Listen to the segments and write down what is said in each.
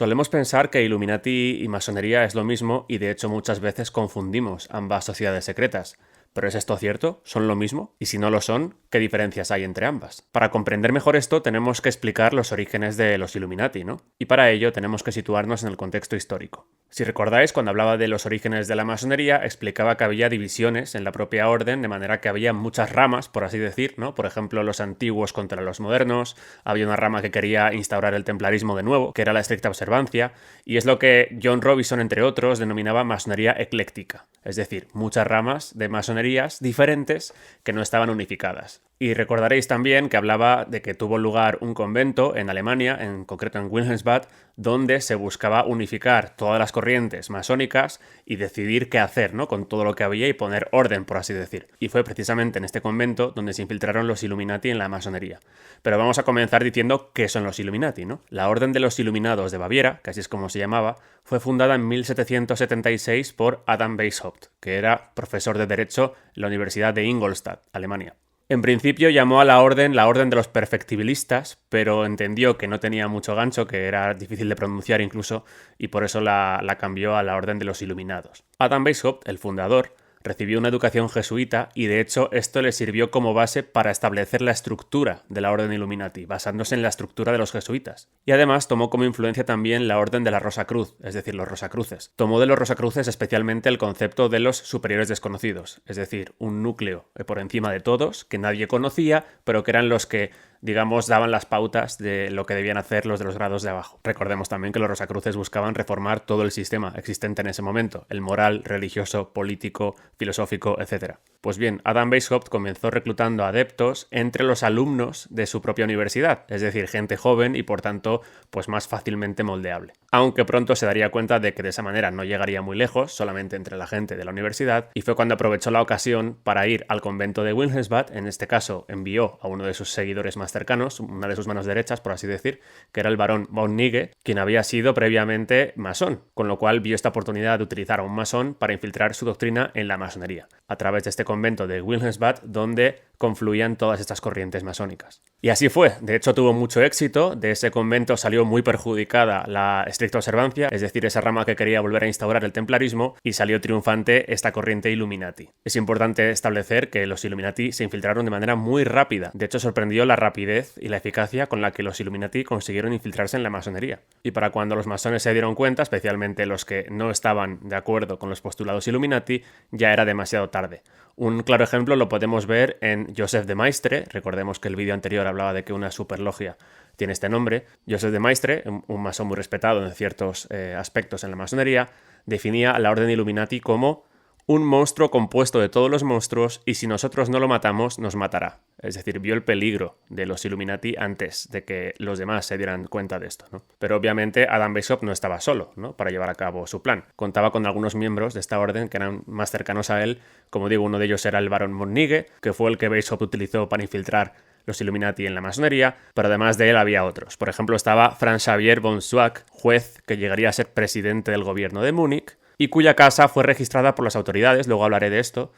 Solemos pensar que Illuminati y masonería es lo mismo y de hecho muchas veces confundimos ambas sociedades secretas. ¿Pero es esto cierto? ¿Son lo mismo? Y si no lo son, ¿qué diferencias hay entre ambas? Para comprender mejor esto tenemos que explicar los orígenes de los Illuminati, ¿no? Y para ello tenemos que situarnos en el contexto histórico. Si recordáis, cuando hablaba de los orígenes de la masonería, explicaba que había divisiones en la propia orden, de manera que había muchas ramas, por así decir, ¿no? Por ejemplo, los antiguos contra los modernos, había una rama que quería instaurar el templarismo de nuevo, que era la estricta observancia, y es lo que John Robinson, entre otros, denominaba masonería ecléctica, es decir, muchas ramas de masonerías diferentes que no estaban unificadas. Y recordaréis también que hablaba de que tuvo lugar un convento en Alemania, en concreto en Wilhelmsbad, donde se buscaba unificar todas las corrientes masónicas y decidir qué hacer, ¿no? Con todo lo que había y poner orden, por así decir. Y fue precisamente en este convento donde se infiltraron los Illuminati en la masonería. Pero vamos a comenzar diciendo qué son los Illuminati, ¿no? La Orden de los Iluminados de Baviera, que así es como se llamaba, fue fundada en 1776 por Adam Weishaupt, que era profesor de Derecho en la Universidad de Ingolstadt, Alemania. En principio llamó a la orden de los perfectibilistas, pero entendió que no tenía mucho gancho, que era difícil de pronunciar incluso, y por eso la cambió a la orden de los iluminados. Adam Weishaupt, el fundador, recibió una educación jesuita y de hecho esto le sirvió como base para establecer la estructura de la Orden Illuminati, basándose en la estructura de los jesuitas. Y además tomó como influencia también la Orden de la Rosa Cruz, es decir, los Rosacruces. Tomó de los Rosacruces especialmente el concepto de los superiores desconocidos, es decir, un núcleo por encima de todos, que nadie conocía, pero que eran los que, digamos, daban las pautas de lo que debían hacer los de los grados de abajo. Recordemos también que los Rosacruces buscaban reformar todo el sistema existente en ese momento, el moral, religioso, político, filosófico, etc. Pues bien, Adam Weishaupt comenzó reclutando adeptos entre los alumnos de su propia universidad, es decir, gente joven y por tanto pues más fácilmente moldeable. Aunque pronto se daría cuenta de que de esa manera no llegaría muy lejos, solamente entre la gente de la universidad, y fue cuando aprovechó la ocasión para ir al convento de Wilhelmsbad. En este caso envió a uno de sus seguidores más cercanos, una de sus manos derechas, por así decir, que era el barón von Nigge, quien había sido previamente masón, con lo cual vio esta oportunidad de utilizar a un masón para infiltrar su doctrina en la masonería, a través de este convento de Wilhelmsbad, donde confluían todas estas corrientes masónicas. Y así fue, de hecho tuvo mucho éxito. De ese convento salió muy perjudicada la estricta observancia, es decir, esa rama que quería volver a instaurar el templarismo, y salió triunfante esta corriente Illuminati. Es importante establecer que los Illuminati se infiltraron de manera muy rápida, de hecho sorprendió la rapidez y la eficacia con la que los Illuminati consiguieron infiltrarse en la masonería. Y para cuando los masones se dieron cuenta, especialmente los que no estaban de acuerdo con los postulados Illuminati, ya era demasiado tarde. Un claro ejemplo lo podemos ver en Joseph de Maistre. Recordemos que el vídeo anterior hablaba de que una superlogia tiene este nombre. Joseph de Maistre, un masón muy respetado en ciertos aspectos en la masonería, definía a la Orden Illuminati como un monstruo compuesto de todos los monstruos y si nosotros no lo matamos, nos matará. Es decir, vio el peligro de los Illuminati antes de que los demás se dieran cuenta de esto, ¿no? Pero obviamente Adam Weishaupt no estaba solo, ¿no?, para llevar a cabo su plan. Contaba con algunos miembros de esta orden que eran más cercanos a él. Como digo, uno de ellos era el barón von Nigge, que fue el que Weishaupt utilizó para infiltrar los Illuminati en la masonería, pero además de él había otros. Por ejemplo, estaba Franz Xavier von Zwack, juez que llegaría a ser presidente del gobierno de Múnich, y cuya casa fue registrada por las autoridades, luego hablaré de esto,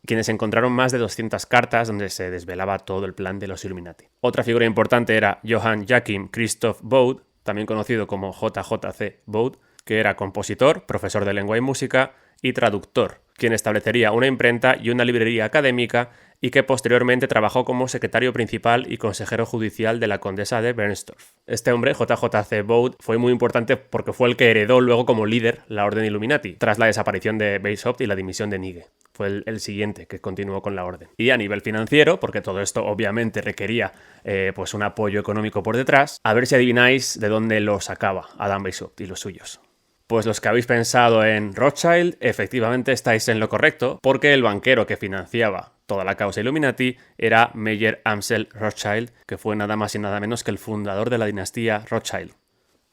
quienes encontraron más de 200 cartas donde se desvelaba todo el plan de los Illuminati. Otra figura importante era Johann Joachim Christoph Bode, también conocido como JJC Bode, que era compositor, profesor de lengua y música y traductor, quien establecería una imprenta y una librería académica y que posteriormente trabajó como secretario principal y consejero judicial de la condesa de Bernstorff. Este hombre, JJC Bode, fue muy importante porque fue el que heredó luego como líder la Orden Illuminati, tras la desaparición de Weishaupt y la dimisión de Nigge. Fue el siguiente que continuó con la orden. Y a nivel financiero, porque todo esto obviamente requería pues un apoyo económico por detrás, a ver si adivináis de dónde lo sacaba Adam Weishaupt y los suyos. Pues los que habéis pensado en Rothschild, efectivamente estáis en lo correcto, porque el banquero que financiaba toda la causa Illuminati era Meyer Amschel Rothschild, que fue nada más y nada menos que el fundador de la dinastía Rothschild.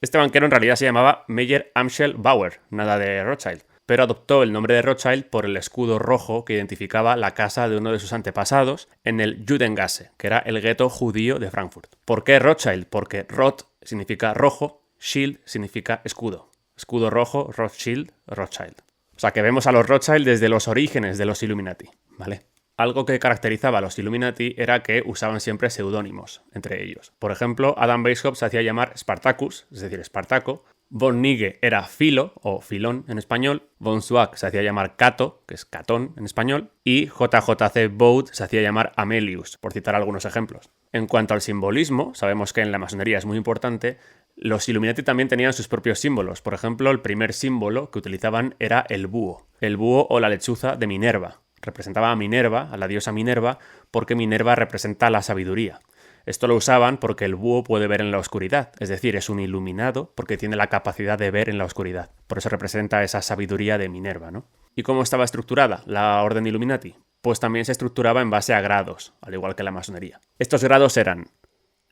Este banquero en realidad se llamaba Meyer Amschel Bauer, nada de Rothschild, pero adoptó el nombre de Rothschild por el escudo rojo que identificaba la casa de uno de sus antepasados en el Judengasse, que era el gueto judío de Frankfurt. ¿Por qué Rothschild? Porque Roth significa rojo, Schild significa escudo. Escudo rojo, Rothschild, Rothschild. O sea que vemos a los Rothschild desde los orígenes de los Illuminati, ¿vale? Algo que caracterizaba a los Illuminati era que usaban siempre seudónimos entre ellos. Por ejemplo, Adam Weishaupt se hacía llamar Spartacus, es decir, Espartaco, Von Nigge era Filo, o Filón en español, von Zwack se hacía llamar Cato, que es Catón en español, y JJC Bode se hacía llamar Amelius, por citar algunos ejemplos. En cuanto al simbolismo, sabemos que en la masonería es muy importante, los Illuminati también tenían sus propios símbolos. Por ejemplo, el primer símbolo que utilizaban era el búho o la lechuza de Minerva. Representaba a Minerva, a la diosa Minerva, porque Minerva representa la sabiduría. Esto lo usaban porque el búho puede ver en la oscuridad, es decir, es un iluminado porque tiene la capacidad de ver en la oscuridad. Por eso representa esa sabiduría de Minerva, ¿no? ¿Y cómo estaba estructurada la Orden Illuminati? Pues también se estructuraba en base a grados, al igual que la masonería. Estos grados eran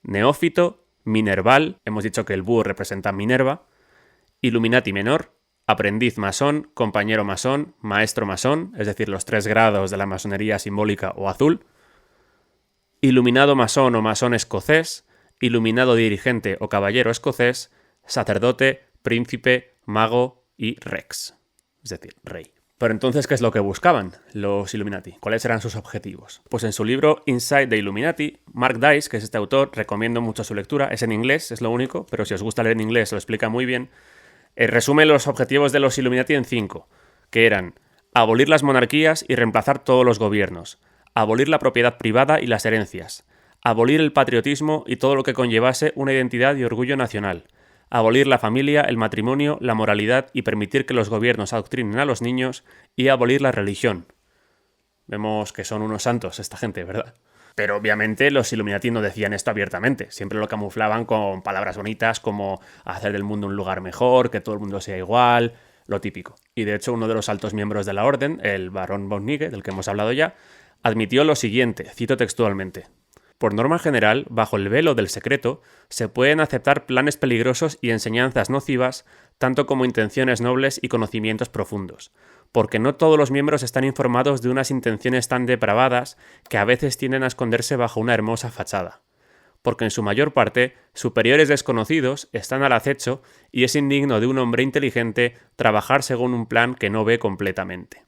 neófito, minerval, hemos dicho que el búho representa a Minerva, Illuminati menor, aprendiz masón, compañero masón, maestro masón, es decir, los 3 grados de la masonería simbólica o azul, iluminado masón o masón escocés, iluminado dirigente o caballero escocés, sacerdote, príncipe, mago y rex, es decir, rey. Pero entonces, ¿qué es lo que buscaban los Illuminati? ¿Cuáles eran sus objetivos? Pues en su libro Inside the Illuminati, Mark Dice, que es este autor, recomiendo mucho su lectura, es en inglés, es lo único, pero si os gusta leer en inglés lo explica muy bien, resume los objetivos de los Illuminati en 5, que eran abolir las monarquías y reemplazar todos los gobiernos, abolir la propiedad privada y las herencias, abolir el patriotismo y todo lo que conllevase una identidad y orgullo nacional, abolir la familia, el matrimonio, la moralidad y permitir que los gobiernos adoctrinen a los niños y abolir la religión. Vemos que son unos santos esta gente, ¿verdad? Pero obviamente los Illuminati no decían esto abiertamente, siempre lo camuflaban con palabras bonitas como hacer del mundo un lugar mejor, que todo el mundo sea igual, lo típico. Y de hecho uno de los altos miembros de la orden, el barón von Nigge, del que hemos hablado ya, admitió lo siguiente, cito textualmente: por norma general, bajo el velo del secreto, se pueden aceptar planes peligrosos y enseñanzas nocivas, tanto como intenciones nobles y conocimientos profundos, porque no todos los miembros están informados de unas intenciones tan depravadas que a veces tienden a esconderse bajo una hermosa fachada, porque en su mayor parte, superiores desconocidos están al acecho y es indigno de un hombre inteligente trabajar según un plan que no ve completamente.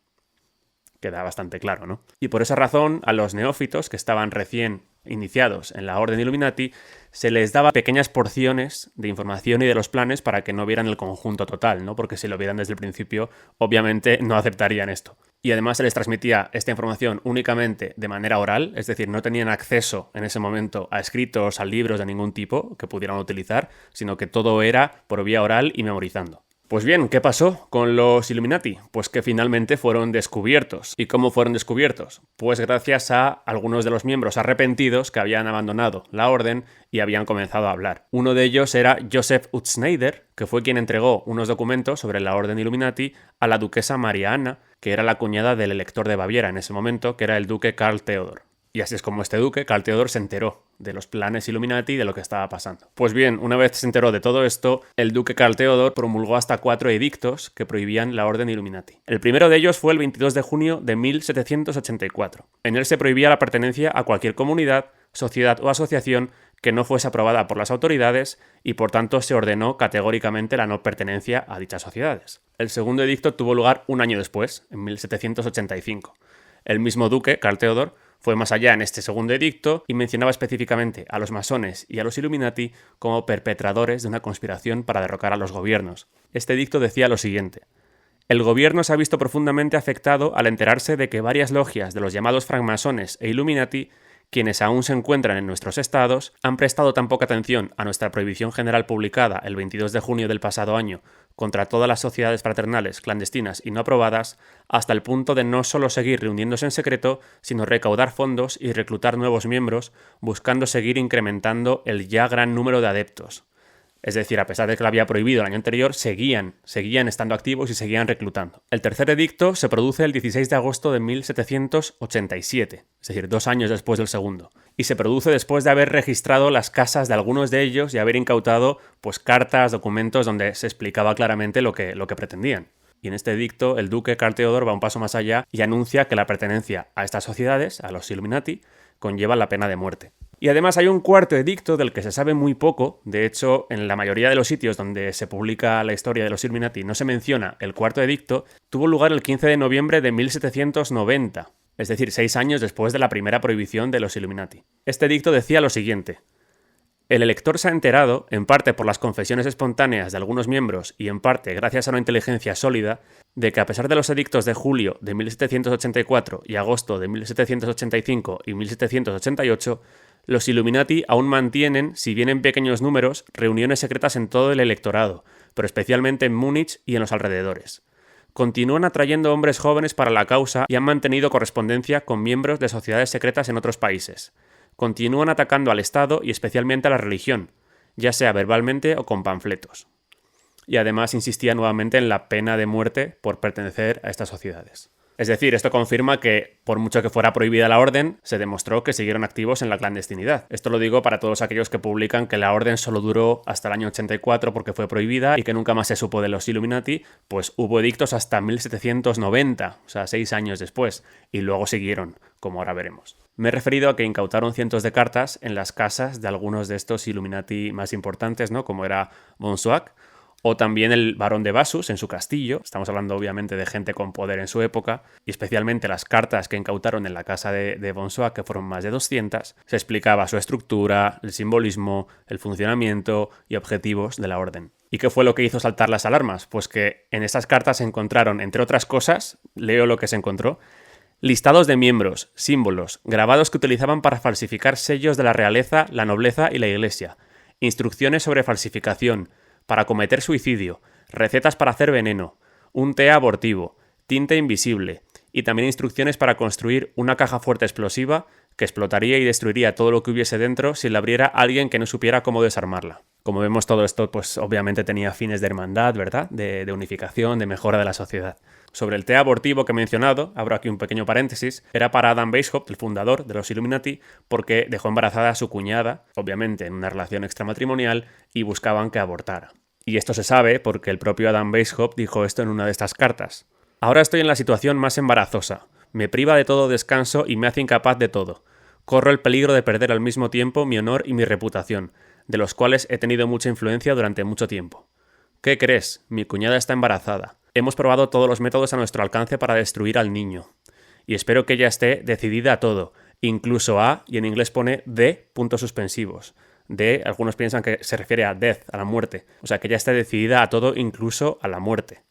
Queda bastante claro, ¿no? Y por esa razón, a los neófitos que estaban recién iniciados en la Orden Illuminati, se les daba pequeñas porciones de información y de los planes para que no vieran el conjunto total, ¿no? Porque si lo vieran desde el principio, obviamente no aceptarían esto. Y además se les transmitía esta información únicamente de manera oral, es decir, no tenían acceso en ese momento a escritos, a libros de ningún tipo que pudieran utilizar, sino que todo era por vía oral y memorizando. Pues bien, ¿qué pasó con los Illuminati? Pues que finalmente fueron descubiertos. ¿Y cómo fueron descubiertos? Pues gracias a algunos de los miembros arrepentidos que habían abandonado la orden y habían comenzado a hablar. Uno de ellos era Joseph Utzschneider, que fue quien entregó unos documentos sobre la orden Illuminati a la duquesa María Ana, que era la cuñada del elector de Baviera en ese momento, que era el duque Karl Theodor. Y así es como este duque, Karl Theodor, se enteró de los planes Illuminati y de lo que estaba pasando. Pues bien, una vez se enteró de todo esto, el duque Karl Theodor promulgó hasta 4 edictos que prohibían la orden Illuminati. El primero de ellos fue el 22 de junio de 1784. En él se prohibía la pertenencia a cualquier comunidad, sociedad o asociación que no fuese aprobada por las autoridades y por tanto se ordenó categóricamente la no pertenencia a dichas sociedades. El segundo edicto tuvo lugar un año después, en 1785. El mismo duque, Karl Theodor, fue más allá en este segundo edicto y mencionaba específicamente a los masones y a los Illuminati como perpetradores de una conspiración para derrocar a los gobiernos. Este edicto decía lo siguiente: el gobierno se ha visto profundamente afectado al enterarse de que varias logias de los llamados francmasones e Illuminati, quienes aún se encuentran en nuestros estados, han prestado tan poca atención a nuestra prohibición general publicada el 22 de junio del pasado año contra todas las sociedades fraternales, clandestinas y no aprobadas, hasta el punto de no solo seguir reuniéndose en secreto, sino recaudar fondos y reclutar nuevos miembros, buscando seguir incrementando el ya gran número de adeptos. Es decir, a pesar de que lo había prohibido el año anterior, seguían estando activos y seguían reclutando. El tercer edicto se produce el 16 de agosto de 1787, es decir, 2 años después del segundo. Y se produce después de haber registrado las casas de algunos de ellos y haber incautado cartas, documentos donde se explicaba claramente lo que pretendían. Y en este edicto, el duque Karl Theodor va un paso más allá y anuncia que la pertenencia a estas sociedades, a los Illuminati, conlleva la pena de muerte. Y además hay un cuarto edicto del que se sabe muy poco. De hecho, en la mayoría de los sitios donde se publica la historia de los Illuminati no se menciona el cuarto edicto. Tuvo lugar el 15 de noviembre de 1790, es decir, 6 años después de la primera prohibición de los Illuminati. Este edicto decía lo siguiente: El elector se ha enterado, en parte por las confesiones espontáneas de algunos miembros y en parte gracias a una inteligencia sólida, de que a pesar de los edictos de julio de 1784 y agosto de 1785 y 1788, los Illuminati aún mantienen, si bien en pequeños números, reuniones secretas en todo el electorado, pero especialmente en Múnich y en los alrededores. Continúan atrayendo hombres jóvenes para la causa y han mantenido correspondencia con miembros de sociedades secretas en otros países. Continúan atacando al Estado y especialmente a la religión, ya sea verbalmente o con panfletos. Y además insistía nuevamente en la pena de muerte por pertenecer a estas sociedades. Es decir, esto confirma que, por mucho que fuera prohibida la orden, se demostró que siguieron activos en la clandestinidad. Esto lo digo para todos aquellos que publican que la orden solo duró hasta el año 84 porque fue prohibida y que nunca más se supo de los Illuminati, pues hubo edictos hasta 1790, o sea, 6 años después, y luego siguieron, como ahora veremos. Me he referido a que incautaron cientos de cartas en las casas de algunos de estos Illuminati más importantes, ¿no? Como era von Zwick, o también el barón de Bassus en su castillo. Estamos hablando obviamente de gente con poder en su época, y especialmente las cartas que incautaron en la casa de von Zwick, que fueron más de 200, se explicaba su estructura, el simbolismo, el funcionamiento y objetivos de la orden. ¿Y qué fue lo que hizo saltar las alarmas? Pues que en estas cartas se encontraron, entre otras cosas, leo lo que se encontró, listados de miembros, símbolos, grabados que utilizaban para falsificar sellos de la realeza, la nobleza y la iglesia, instrucciones sobre falsificación, para cometer suicidio, recetas para hacer veneno, un té abortivo, tinta invisible y también instrucciones para construir una caja fuerte explosiva que explotaría y destruiría todo lo que hubiese dentro si la abriera alguien que no supiera cómo desarmarla. Como vemos, todo esto pues obviamente tenía fines de hermandad, ¿verdad? De unificación, de mejora de la sociedad. Sobre el té abortivo que he mencionado, abro aquí un pequeño paréntesis, era para Adam Weishaupt, el fundador de los Illuminati, porque dejó embarazada a su cuñada, obviamente en una relación extramatrimonial, y buscaban que abortara. Y esto se sabe porque el propio Adam Weishaupt dijo esto en una de estas cartas. Ahora estoy en la situación más embarazosa. Me priva de todo descanso y me hace incapaz de todo. Corro el peligro de perder al mismo tiempo mi honor y mi reputación, de los cuales he tenido mucha influencia durante mucho tiempo. ¿Qué crees? Mi cuñada está embarazada. Hemos probado todos los métodos a nuestro alcance para destruir al niño. Y espero que ella esté decidida a todo, incluso a, y en inglés pone de puntos suspensivos. De, algunos piensan que se refiere a death, a la muerte. O sea, que ella esté decidida a todo, incluso a la muerte.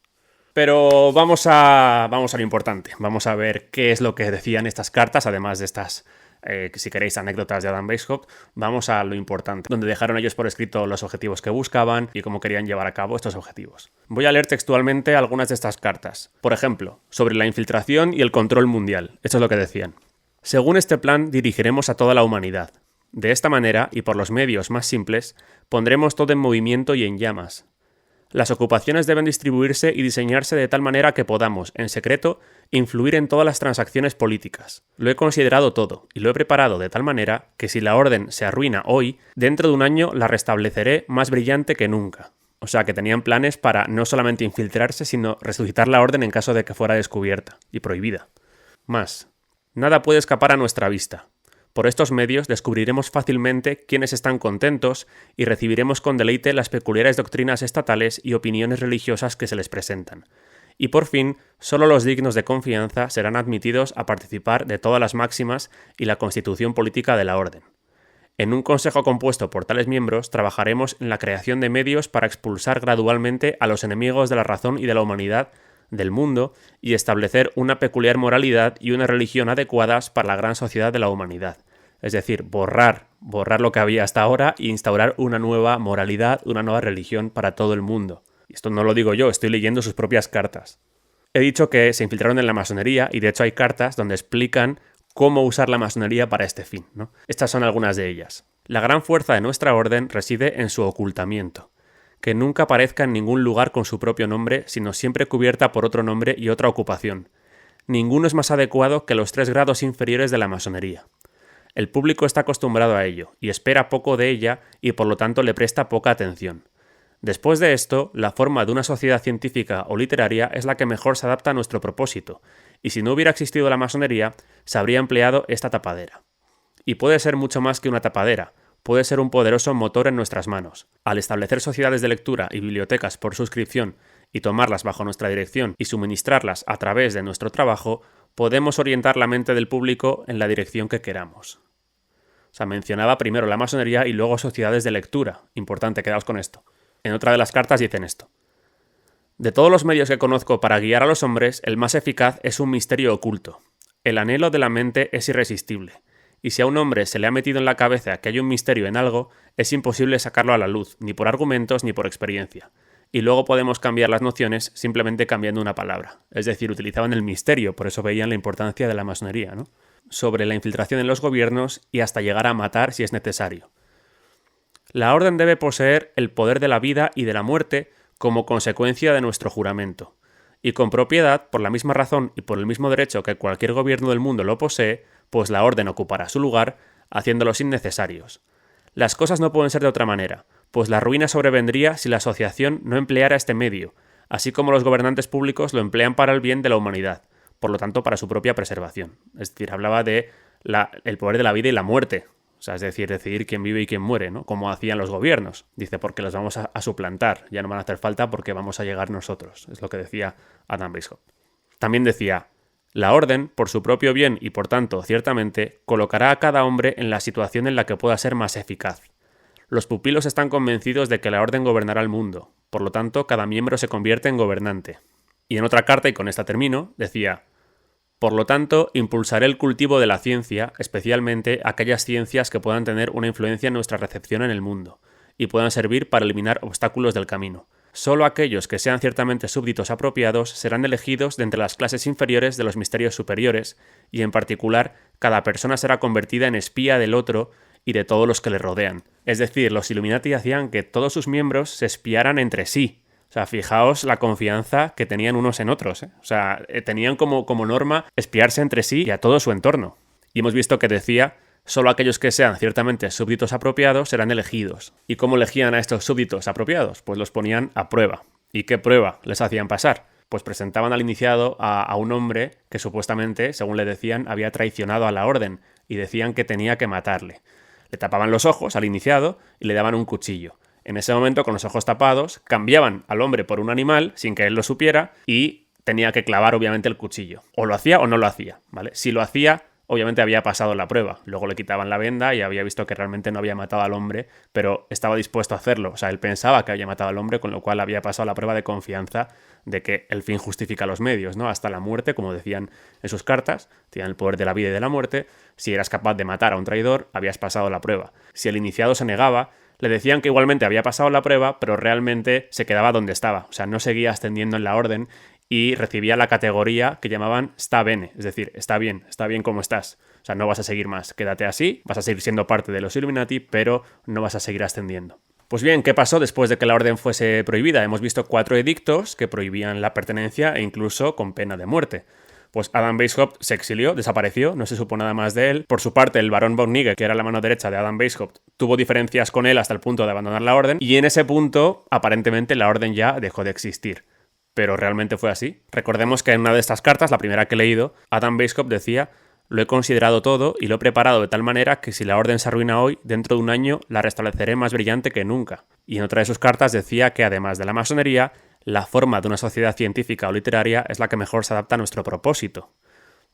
Pero vamos a lo importante. Vamos a ver qué es lo que decían estas cartas, además de estas, si queréis, anécdotas de Adam Weishaupt. Vamos a lo importante, donde dejaron ellos por escrito los objetivos que buscaban y cómo querían llevar a cabo estos objetivos. Voy a leer textualmente algunas de estas cartas. Por ejemplo, sobre la infiltración y el control mundial. Esto es lo que decían. Según este plan, dirigiremos a toda la humanidad. De esta manera, y por los medios más simples, pondremos todo en movimiento y en llamas. Las ocupaciones deben distribuirse y diseñarse de tal manera que podamos, en secreto, influir en todas las transacciones políticas. Lo he considerado todo, y lo he preparado de tal manera que si la orden se arruina hoy, dentro de un año la restableceré más brillante que nunca. O sea, que tenían planes para no solamente infiltrarse, sino resucitar la orden en caso de que fuera descubierta y prohibida. Más. Nada puede escapar a nuestra vista. Por estos medios descubriremos fácilmente quiénes están contentos y recibiremos con deleite las peculiares doctrinas estatales y opiniones religiosas que se les presentan. Y por fin, solo los dignos de confianza serán admitidos a participar de todas las máximas y la constitución política de la orden. En un consejo compuesto por tales miembros trabajaremos en la creación de medios para expulsar gradualmente a los enemigos de la razón y de la humanidad del mundo y establecer una peculiar moralidad y una religión adecuadas para la gran sociedad de la humanidad. Es decir, borrar lo que había hasta ahora e instaurar una nueva moralidad, una nueva religión para todo el mundo. Y esto no lo digo yo, estoy leyendo sus propias cartas. He dicho que se infiltraron en la masonería y de hecho hay cartas donde explican cómo usar la masonería para este fin, ¿no? Estas son algunas de ellas. La gran fuerza de nuestra orden reside en su ocultamiento. Que nunca aparezca en ningún lugar con su propio nombre, sino siempre cubierta por otro nombre y otra ocupación. Ninguno es más adecuado que los 3 grados inferiores de la masonería. El público está acostumbrado a ello, y espera poco de ella, y por lo tanto le presta poca atención. Después de esto, la forma de una sociedad científica o literaria es la que mejor se adapta a nuestro propósito, y si no hubiera existido la masonería, se habría empleado esta tapadera. Y puede ser mucho más que una tapadera, puede ser un poderoso motor en nuestras manos. Al establecer sociedades de lectura y bibliotecas por suscripción y tomarlas bajo nuestra dirección y suministrarlas a través de nuestro trabajo, podemos orientar la mente del público en la dirección que queramos. O sea, mencionaba primero la masonería y luego sociedades de lectura. Importante, quedaos con esto. En otra de las cartas dicen esto. De todos los medios que conozco para guiar a los hombres, el más eficaz es un misterio oculto. El anhelo de la mente es irresistible. Y si a un hombre se le ha metido en la cabeza que hay un misterio en algo, es imposible sacarlo a la luz, ni por argumentos ni por experiencia. Y luego podemos cambiar las nociones simplemente cambiando una palabra. Es decir, utilizaban el misterio, por eso veían la importancia de la masonería, ¿no? Sobre la infiltración en los gobiernos y hasta llegar a matar si es necesario. La orden debe poseer el poder de la vida y de la muerte como consecuencia de nuestro juramento. Y con propiedad, por la misma razón y por el mismo derecho que cualquier gobierno del mundo lo posee, pues la orden ocupará su lugar, haciéndolos innecesarios. Las cosas no pueden ser de otra manera, pues la ruina sobrevendría si la asociación no empleara este medio, así como los gobernantes públicos lo emplean para el bien de la humanidad, por lo tanto para su propia preservación. Es decir, hablaba de el poder de la vida y la muerte, o sea, es decir, decidir quién vive y quién muere, ¿no? Como hacían los gobiernos. Dice, porque los vamos a suplantar, ya no van a hacer falta porque vamos a llegar nosotros, es lo que decía Adam Weishaupt. También decía, la orden, por su propio bien y por tanto, ciertamente, colocará a cada hombre en la situación en la que pueda ser más eficaz. Los pupilos están convencidos de que la orden gobernará el mundo, por lo tanto, cada miembro se convierte en gobernante. Y en otra carta, y con esta termino, decía, por lo tanto, impulsaré el cultivo de la ciencia, especialmente aquellas ciencias que puedan tener una influencia en nuestra recepción en el mundo, y puedan servir para eliminar obstáculos del camino. Solo aquellos que sean ciertamente súbditos apropiados serán elegidos de entre las clases inferiores de los misterios superiores, y en particular, cada persona será convertida en espía del otro y de todos los que le rodean. Es decir, los Illuminati hacían que todos sus miembros se espiaran entre sí. O sea, fijaos la confianza que tenían unos en otros, ¿eh? O sea, tenían como norma espiarse entre sí y a todo su entorno. Y hemos visto que decía, solo aquellos que sean ciertamente súbditos apropiados serán elegidos. ¿Y cómo elegían a estos súbditos apropiados? Pues los ponían a prueba. ¿Y qué prueba les hacían pasar? Pues presentaban al iniciado a un hombre que supuestamente, según le decían, había traicionado a la orden y decían que tenía que matarle. Le tapaban los ojos al iniciado y le daban un cuchillo. En ese momento, con los ojos tapados, cambiaban al hombre por un animal sin que él lo supiera y tenía que clavar obviamente el cuchillo. O lo hacía o no lo hacía, ¿vale? Si lo hacía, obviamente había pasado la prueba. Luego le quitaban la venda y había visto que realmente no había matado al hombre, pero estaba dispuesto a hacerlo. O sea, él pensaba que había matado al hombre, con lo cual había pasado la prueba de confianza de que el fin justifica los medios, ¿no? Hasta la muerte, como decían en sus cartas, tenían el poder de la vida y de la muerte. Si eras capaz de matar a un traidor, habías pasado la prueba. Si el iniciado se negaba, le decían que igualmente había pasado la prueba, pero realmente se quedaba donde estaba. O sea, no seguía ascendiendo en la orden y recibía la categoría que llamaban sta bene, es decir, está bien como estás. O sea, no vas a seguir más, quédate así, vas a seguir siendo parte de los Illuminati, pero no vas a seguir ascendiendo. Pues bien, ¿qué pasó después de que la orden fuese prohibida? Hemos visto 4 edictos que prohibían la pertenencia e incluso con pena de muerte. Pues Adam Weishaupt se exilió, desapareció, no se supo nada más de él. Por su parte, el barón von Nigel, que era la mano derecha de Adam Weishaupt, tuvo diferencias con él hasta el punto de abandonar la orden, y en ese punto, aparentemente, la orden ya dejó de existir. Pero realmente fue así. Recordemos que en una de estas cartas, la primera que he leído, Adam Weishaupt decía: lo he considerado todo y lo he preparado de tal manera que si la orden se arruina hoy, dentro de un año la restableceré más brillante que nunca. Y en otra de sus cartas decía que además de la masonería, la forma de una sociedad científica o literaria es la que mejor se adapta a nuestro propósito.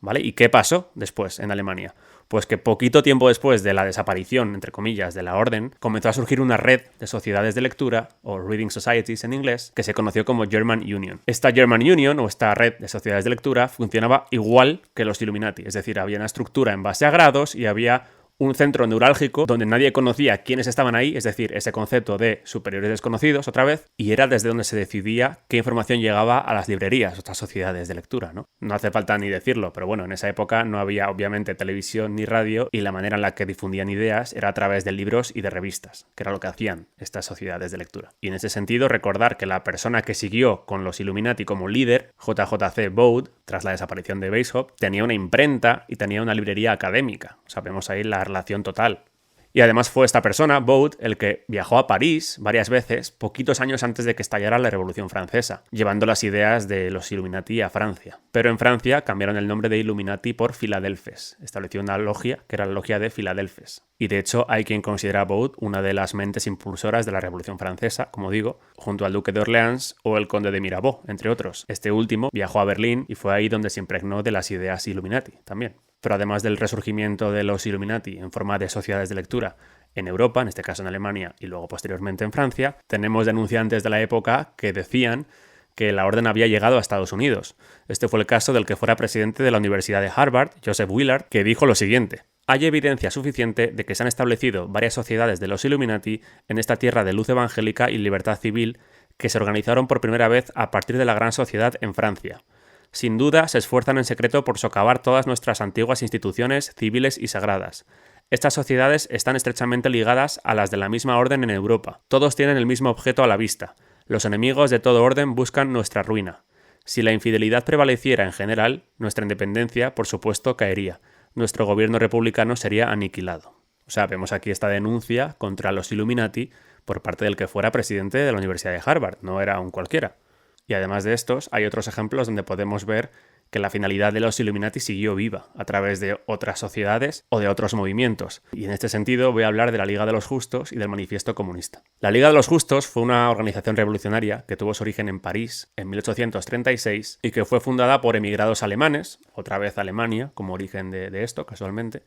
¿Vale? ¿Y qué pasó después en Alemania? Pues que poquito tiempo después de la desaparición, entre comillas, de la orden, comenzó a surgir una red de sociedades de lectura, o Reading Societies en inglés, que se conoció como German Union. Esta German Union, o esta red de sociedades de lectura, funcionaba igual que los Illuminati, es decir, había una estructura en base a grados y había un centro neurálgico donde nadie conocía quiénes estaban ahí, es decir, ese concepto de superiores desconocidos, otra vez, y era desde donde se decidía qué información llegaba a las librerías, otras sociedades de lectura, ¿no? No hace falta ni decirlo, pero bueno, en esa época no había obviamente televisión ni radio y la manera en la que difundían ideas era a través de libros y de revistas, que era lo que hacían estas sociedades de lectura. Y en ese sentido, recordar que la persona que siguió con los Illuminati como líder, JJC Bode, tras la desaparición de Weishaupt, tenía una imprenta y tenía una librería académica. O sea, vemos ahí la relación total. Y además fue esta persona, Bode, el que viajó a París varias veces, poquitos años antes de que estallara la Revolución Francesa, llevando las ideas de los Illuminati a Francia. Pero en Francia cambiaron el nombre de Illuminati por Filadelfes. Estableció una logia, que era la logia de Filadelfes. Y de hecho hay quien considera a Bode una de las mentes impulsoras de la Revolución Francesa, como digo, junto al duque de Orleans o el conde de Mirabeau, entre otros. Este último viajó a Berlín y fue ahí donde se impregnó de las ideas Illuminati también. Pero además del resurgimiento de los Illuminati en forma de sociedades de lectura en Europa, en este caso en Alemania y luego posteriormente en Francia, tenemos denunciantes de la época que decían que la orden había llegado a Estados Unidos. Este fue el caso del que fuera presidente de la Universidad de Harvard, Joseph Willard, que dijo lo siguiente: hay evidencia suficiente de que se han establecido varias sociedades de los Illuminati en esta tierra de luz evangélica y libertad civil que se organizaron por primera vez a partir de la Gran Sociedad en Francia. Sin duda, se esfuerzan en secreto por socavar todas nuestras antiguas instituciones civiles y sagradas. Estas sociedades están estrechamente ligadas a las de la misma orden en Europa. Todos tienen el mismo objeto a la vista. Los enemigos de todo orden buscan nuestra ruina. Si la infidelidad prevaleciera en general, nuestra independencia, por supuesto, caería. Nuestro gobierno republicano sería aniquilado. O sea, vemos aquí esta denuncia contra los Illuminati por parte del que fuera presidente de la Universidad de Harvard, no era un cualquiera. Y además de estos, hay otros ejemplos donde podemos ver que la finalidad de los Illuminati siguió viva a través de otras sociedades o de otros movimientos. Y en este sentido voy a hablar de la Liga de los Justos y del Manifiesto Comunista. La Liga de los Justos fue una organización revolucionaria que tuvo su origen en París en 1836 y que fue fundada por emigrados alemanes, otra vez Alemania como origen de esto casualmente,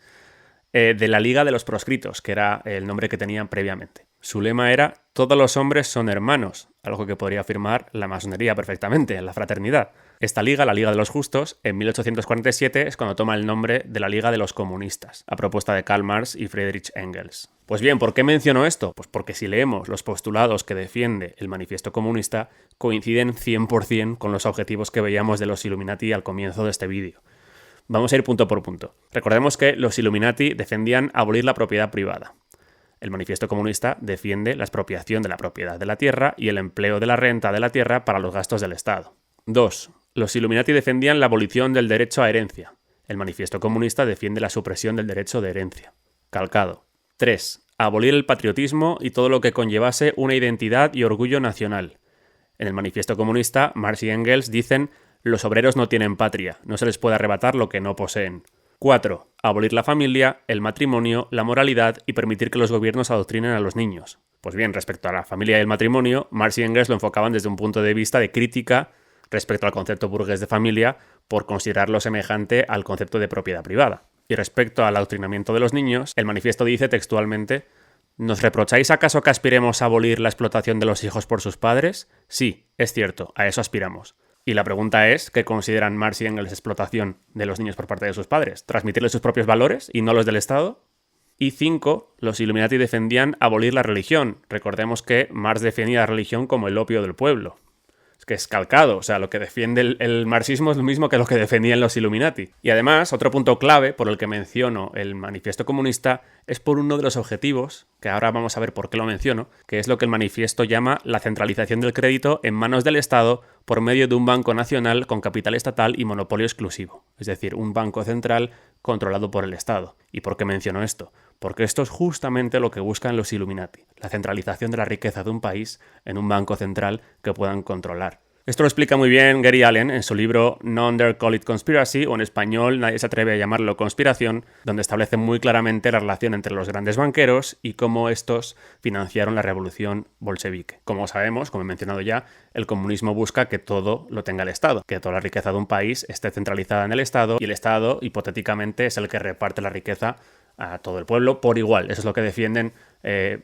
de la Liga de los Proscritos, que era el nombre que tenían previamente. Su lema era: todos los hombres son hermanos, algo que podría afirmar la masonería perfectamente, la fraternidad. Esta liga, la Liga de los Justos, en 1847 es cuando toma el nombre de la Liga de los Comunistas, a propuesta de Karl Marx y Friedrich Engels. Pues bien, ¿por qué menciono esto? Pues porque si leemos los postulados que defiende el Manifiesto Comunista, coinciden 100% con los objetivos que veíamos de los Illuminati al comienzo de este vídeo. Vamos a ir punto por punto. Recordemos que los Illuminati defendían abolir la propiedad privada. El Manifiesto Comunista defiende la expropiación de la propiedad de la tierra y el empleo de la renta de la tierra para los gastos del Estado. 2. Los Illuminati defendían la abolición del derecho a herencia. El Manifiesto Comunista defiende la supresión del derecho de herencia. Calcado. 3. Abolir el patriotismo y todo lo que conllevase una identidad y orgullo nacional. En el Manifiesto Comunista, Marx y Engels dicen: los obreros no tienen patria, no se les puede arrebatar lo que no poseen. 4. Abolir la familia, el matrimonio, la moralidad y permitir que los gobiernos adoctrinen a los niños. Pues bien, respecto a la familia y el matrimonio, Marx y Engels lo enfocaban desde un punto de vista de crítica respecto al concepto burgués de familia por considerarlo semejante al concepto de propiedad privada. Y respecto al adoctrinamiento de los niños, el manifiesto dice textualmente: ¿nos reprocháis acaso que aspiremos a abolir la explotación de los hijos por sus padres? Sí, es cierto, a eso aspiramos. Y la pregunta es, ¿qué consideran Marx y Engels explotación de los niños por parte de sus padres? ¿Transmitirles sus propios valores y no los del Estado? Y 5. Los Illuminati defendían abolir la religión. Recordemos que Marx definía la religión como el opio del pueblo. Es que es calcado, o sea, lo que defiende el marxismo es lo mismo que lo que defendían los Illuminati. Y además, otro punto clave por el que menciono el Manifiesto Comunista es por uno de los objetivos, que ahora vamos a ver por qué lo menciono, que es lo que el manifiesto llama la centralización del crédito en manos del Estado por medio de un banco nacional con capital estatal y monopolio exclusivo. Es decir, un banco central controlado por el Estado. ¿Y por qué menciono esto? Porque esto es justamente lo que buscan los Illuminati, la centralización de la riqueza de un país en un banco central que puedan controlar. Esto lo explica muy bien Gary Allen en su libro None Dare Call It Conspiracy, o en español Nadie se atreve a llamarlo conspiración, donde establece muy claramente la relación entre los grandes banqueros y cómo estos financiaron la revolución bolchevique. Como sabemos, como he mencionado ya, el comunismo busca que todo lo tenga el Estado, que toda la riqueza de un país esté centralizada en el Estado, y el Estado, hipotéticamente, es el que reparte la riqueza a todo el pueblo por igual. Eso es lo que defienden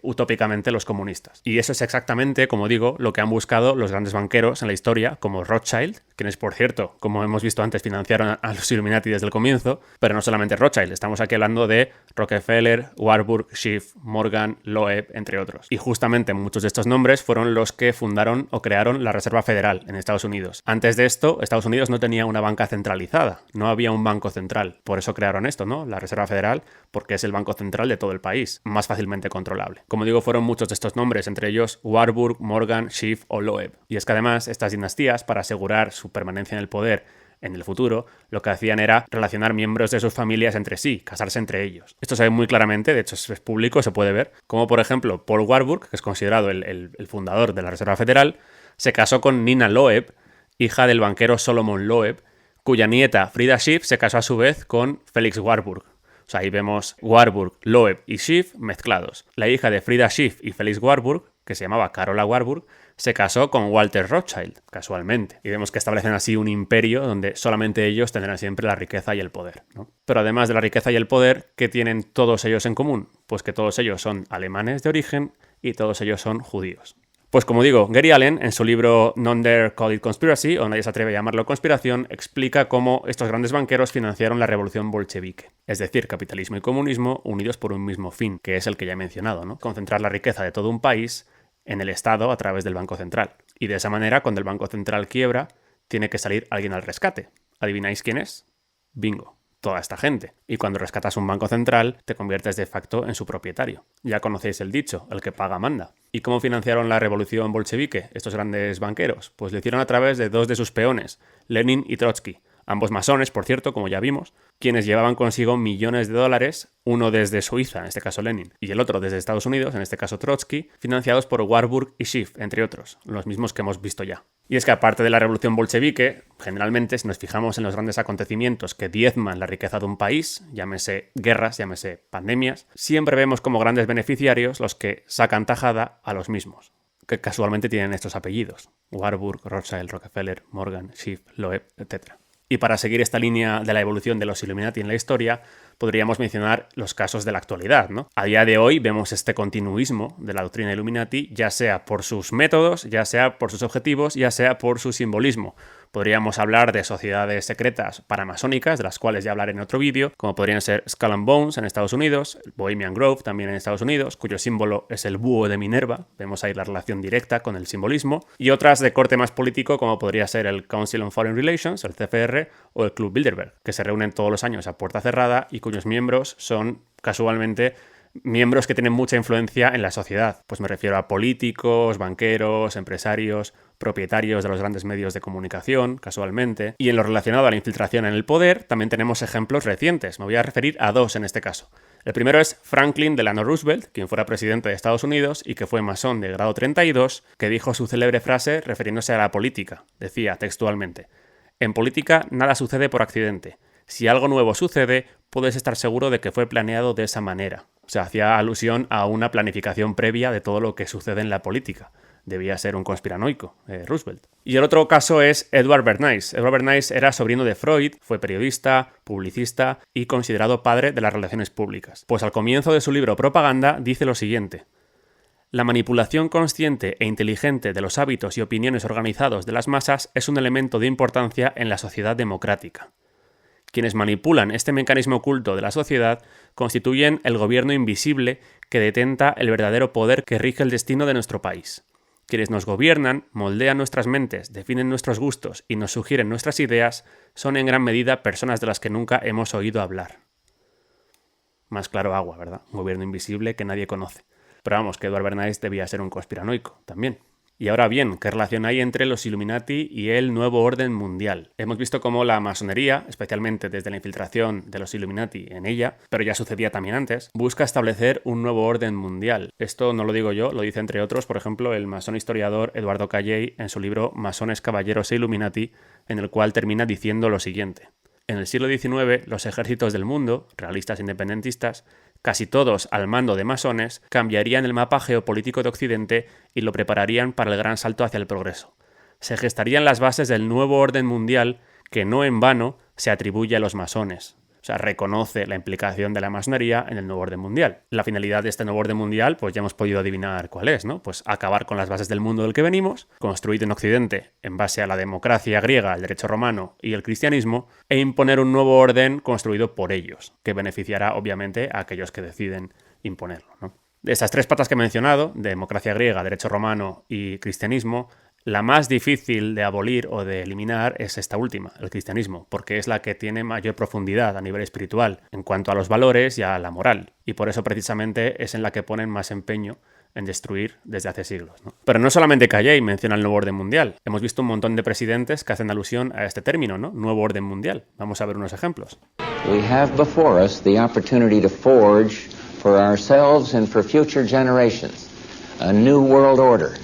utópicamente los comunistas. Y eso es exactamente, como digo, lo que han buscado los grandes banqueros en la historia, como Rothschild, quienes, por cierto, como hemos visto antes, financiaron a los Illuminati desde el comienzo, pero no solamente Rothschild, estamos aquí hablando de Rockefeller, Warburg, Schiff, Morgan, Loeb, entre otros. Y justamente muchos de estos nombres fueron los que fundaron o crearon la Reserva Federal en Estados Unidos. Antes de esto, Estados Unidos no tenía una banca centralizada, no había un banco central. Por eso crearon esto, ¿no? La Reserva Federal, porque es el banco central de todo el país, más fácilmente controlable. Como digo, fueron muchos de estos nombres, entre ellos Warburg, Morgan, Schiff o Loeb. Y es que además estas dinastías, para asegurar su permanencia en el poder en el futuro, lo que hacían era relacionar miembros de sus familias entre sí, casarse entre ellos. Esto se ve muy claramente, de hecho es público, se puede ver, como por ejemplo Paul Warburg, que es considerado el fundador de la Reserva Federal, se casó con Nina Loeb, hija del banquero Solomon Loeb, cuya nieta Frida Schiff se casó a su vez con Felix Warburg. O sea, ahí vemos Warburg, Loeb y Schiff mezclados. La hija de Frida Schiff y Felix Warburg, que se llamaba Carola Warburg, se casó con Walter Rothschild, casualmente. Y vemos que establecen así un imperio donde solamente ellos tendrán siempre la riqueza y el poder, ¿no? Pero además de la riqueza y el poder, ¿qué tienen todos ellos en común? Pues que todos ellos son alemanes de origen y todos ellos son judíos. Pues como digo, Gary Allen, en su libro None Dare Call It Conspiracy, o Nadie se atreve a llamarlo conspiración, explica cómo estos grandes banqueros financiaron la revolución bolchevique. Es decir, capitalismo y comunismo unidos por un mismo fin, que es el que ya he mencionado, ¿no? Concentrar la riqueza de todo un país en el Estado a través del Banco Central. Y de esa manera, cuando el Banco Central quiebra, tiene que salir alguien al rescate. ¿Adivináis quién es? Bingo. Toda esta gente. Y cuando rescatas un banco central, te conviertes de facto en su propietario. Ya conocéis el dicho, el que paga manda. ¿Y cómo financiaron la revolución bolchevique estos grandes banqueros? Pues lo hicieron a través de dos de sus peones, Lenin y Trotsky. Ambos masones, por cierto, como ya vimos, quienes llevaban consigo millones de dólares, uno desde Suiza, en este caso Lenin, y el otro desde Estados Unidos, en este caso Trotsky, financiados por Warburg y Schiff, entre otros, los mismos que hemos visto ya. Y es que aparte de la revolución bolchevique, generalmente, si nos fijamos en los grandes acontecimientos que diezman la riqueza de un país, llámese guerras, llámese pandemias, siempre vemos como grandes beneficiarios los que sacan tajada a los mismos, que casualmente tienen estos apellidos: Warburg, Rothschild, Rockefeller, Morgan, Schiff, Loeb, etc. Y para seguir esta línea de la evolución de los Illuminati en la historia, podríamos mencionar los casos de la actualidad, ¿no? A día de hoy vemos este continuismo de la doctrina Illuminati, ya sea por sus métodos, ya sea por sus objetivos, ya sea por su simbolismo. Podríamos hablar de sociedades secretas paramasónicas, de las cuales ya hablaré en otro vídeo, como podrían ser Skull and Bones en Estados Unidos, Bohemian Grove también en Estados Unidos, cuyo símbolo es el búho de Minerva, vemos ahí la relación directa con el simbolismo, y otras de corte más político, como podría ser el Council on Foreign Relations, el CFR, o el Club Bilderberg, que se reúnen todos los años a puerta cerrada y cuyos miembros son, casualmente, miembros que tienen mucha influencia en la sociedad. Pues me refiero a políticos, banqueros, empresarios, propietarios de los grandes medios de comunicación, casualmente. Y en lo relacionado a la infiltración en el poder, también tenemos ejemplos recientes. Me voy a referir a dos en este caso. El primero es Franklin Delano Roosevelt, quien fuera presidente de Estados Unidos y que fue masón de grado 32, que dijo su célebre frase refiriéndose a la política. Decía textualmente: «En política nada sucede por accidente. Si algo nuevo sucede, puedes estar seguro de que fue planeado de esa manera». O sea, hacía alusión a una planificación previa de todo lo que sucede en la política. Debía ser un conspiranoico, Roosevelt. Y el otro caso es Edward Bernays. Edward Bernays era sobrino de Freud, fue periodista, publicista y considerado padre de las relaciones públicas. Pues al comienzo de su libro Propaganda dice lo siguiente: «La manipulación consciente e inteligente de los hábitos y opiniones organizados de las masas es un elemento de importancia en la sociedad democrática. Quienes manipulan este mecanismo oculto de la sociedad constituyen el gobierno invisible que detenta el verdadero poder que rige el destino de nuestro país. Quienes nos gobiernan, moldean nuestras mentes, definen nuestros gustos y nos sugieren nuestras ideas son en gran medida personas de las que nunca hemos oído hablar». Más claro agua, ¿verdad? Un gobierno invisible que nadie conoce. Pero vamos, que Edward Bernays debía ser un conspiranoico también. Y ahora bien, ¿qué relación hay entre los Illuminati y el nuevo orden mundial? Hemos visto cómo la masonería, especialmente desde la infiltración de los Illuminati en ella, pero ya sucedía también antes, busca establecer un nuevo orden mundial. Esto no lo digo yo, lo dice entre otros, por ejemplo, el masón historiador Eduardo Calley en su libro Masones, Caballeros e Illuminati, en el cual termina diciendo lo siguiente: «En el siglo XIX, los ejércitos del mundo, realistas e independentistas, casi todos al mando de masones, cambiarían el mapa geopolítico de Occidente y lo prepararían para el gran salto hacia el progreso. Se gestarían las bases del nuevo orden mundial que no en vano se atribuye a los masones». O sea, reconoce la implicación de la masonería en el nuevo orden mundial. La finalidad de este nuevo orden mundial, pues ya hemos podido adivinar cuál es, ¿no? Pues acabar con las bases del mundo del que venimos, construido en Occidente en base a la democracia griega, el derecho romano y el cristianismo, e imponer un nuevo orden construido por ellos, que beneficiará obviamente a aquellos que deciden imponerlo, ¿no? De estas tres patas que he mencionado, democracia griega, derecho romano y cristianismo, la más difícil de abolir o de eliminar es esta última, el cristianismo, porque es la que tiene mayor profundidad a nivel espiritual en cuanto a los valores y a la moral, y por eso precisamente es en la que ponen más empeño en destruir desde hace siglos, ¿no? Pero no solamente Calley menciona el nuevo orden mundial, hemos visto un montón de presidentes que hacen alusión a este término, ¿no? Nuevo orden mundial. Vamos a ver unos ejemplos. We have before us the opportunity to forge for ourselves and for future generations a new world order.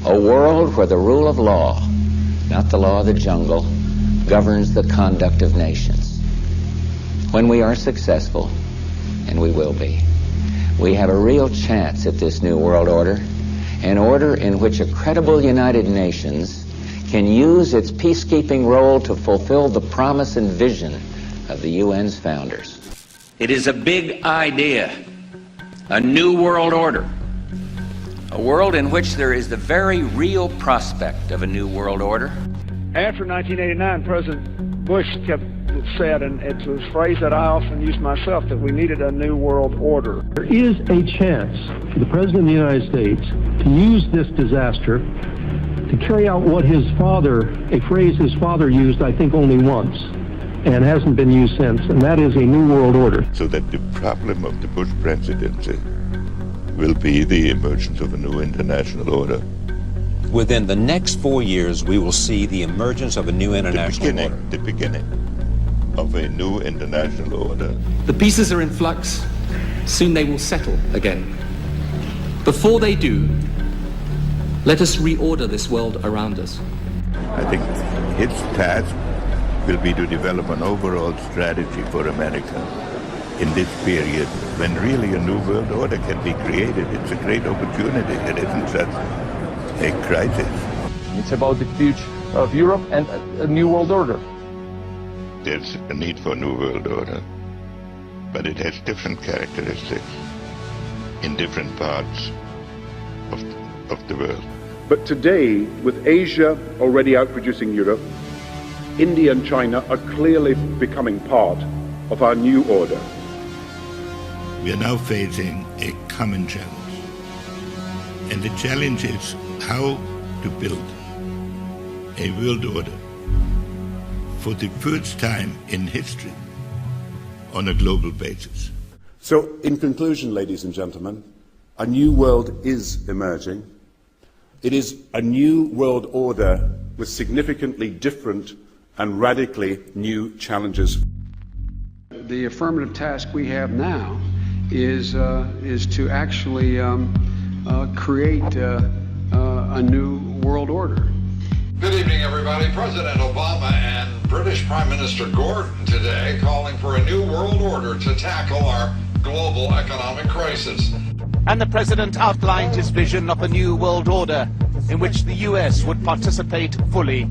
A world where the rule of law, not the law of the jungle, governs the conduct of nations. When we are successful, and we will be, we have a real chance at this new world order, an order in which a credible United Nations can use its peacekeeping role to fulfill the promise and vision of the UN's founders. It is a big idea, a new world order, a world in which there is the very real prospect of a new world order. After 1989, President Bush said, and it's a phrase that I often use myself, that we needed a new world order. There is a chance for the President of the United States to use this disaster to carry out what his father, a phrase his father used, I think, only once, and hasn't been used since, and that is a new world order. So that the problem of the Bush presidency will be the emergence of a new international order. Within the next 4 years, we will see the emergence of a new international order. The beginning of a new international order. The pieces are in flux. Soon they will settle again. Before they do, let us reorder this world around us. I think his task will be to develop an overall strategy for America in this period when really a new world order can be created. It's a great opportunity. It isn't just a crisis. It's about the future of Europe and a new world order. There's a need for a new world order, but it has different characteristics in different parts of the world. But today, with Asia already outproducing Europe, India and China are clearly becoming part of our new order. We are now facing a common challenge. And the challenge is how to build a world order for the first time in history on a global basis. So, in conclusion, ladies and gentlemen, a new world is emerging. It is a new world order with significantly different and radically new challenges. The affirmative task we have now is to actually create a new world order. Good evening, everybody. President Obama and British Prime Minister Gordon today calling for a new world order to tackle our global economic crisis. And the president outlined his vision of a new world order in which the US would participate fully.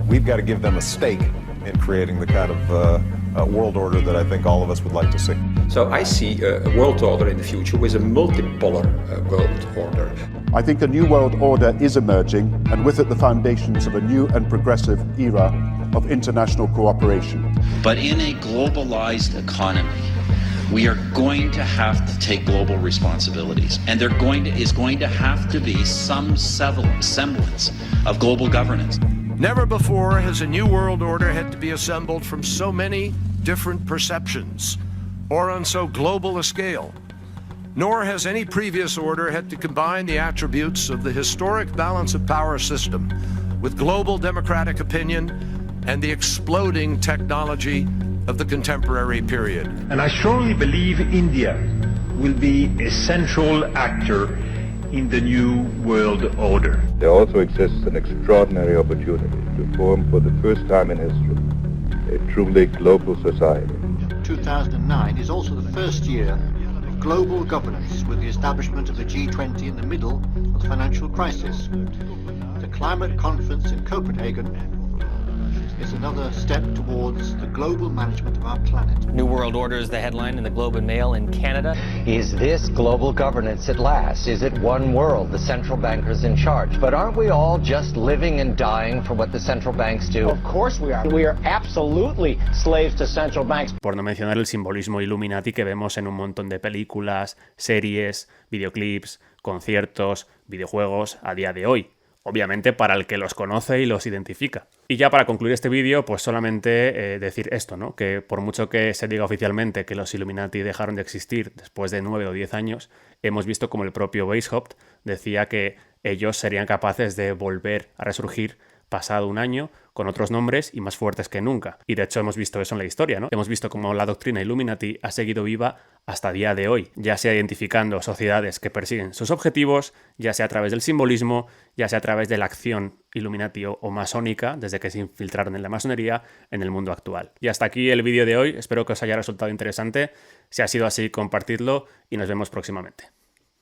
We've got to give them a stake in creating the kind of world order that I think all of us would like to see. So I see a world order in the future with a multipolar world order. I think a new world order is emerging, and with it the foundations of a new and progressive era of international cooperation. But in a globalized economy, we are going to have to take global responsibilities, and there is going to have to be some semblance of global governance. Never before has a new world order had to be assembled from so many different perceptions or on so global a scale. Nor has any previous order had to combine the attributes of the historic balance of power system with global democratic opinion and the exploding technology of the contemporary period. And I strongly believe India will be a central actor in the new world order. There also exists an extraordinary opportunity to form for the first time in history a truly global society. 2009 is also the first year of global governance with the establishment of the G20 in the middle of the financial crisis. The climate conference in Copenhagen is another step towards the global management of our planet. New World Order is the headline in the Globe and Mail in Canada. Is this global governance at last? Is it one world, the central bankers in charge? But aren't we all just living and dying for what the central banks do? Of course we are. We are absolutely slaves to central banks. Por no mencionar el simbolismo Illuminati que vemos en un montón de películas, series, videoclips, conciertos, videojuegos a día de hoy. Obviamente para el que los conoce y los identifica. Y ya para concluir este vídeo, pues solamente decir esto, ¿no? Que por mucho que se diga oficialmente que los Illuminati dejaron de existir después de 9 o 10 años, hemos visto como el propio Weishaupt decía que ellos serían capaces de volver a resurgir pasado un año con otros nombres y más fuertes que nunca. Y de hecho hemos visto eso en la historia, ¿no? Hemos visto cómo la doctrina Illuminati ha seguido viva hasta día de hoy, ya sea identificando sociedades que persiguen sus objetivos, ya sea a través del simbolismo, ya sea a través de la acción Illuminati o masónica, desde que se infiltraron en la masonería en el mundo actual. Y hasta aquí el vídeo de hoy, espero que os haya resultado interesante. Si ha sido así, compartidlo y nos vemos próximamente.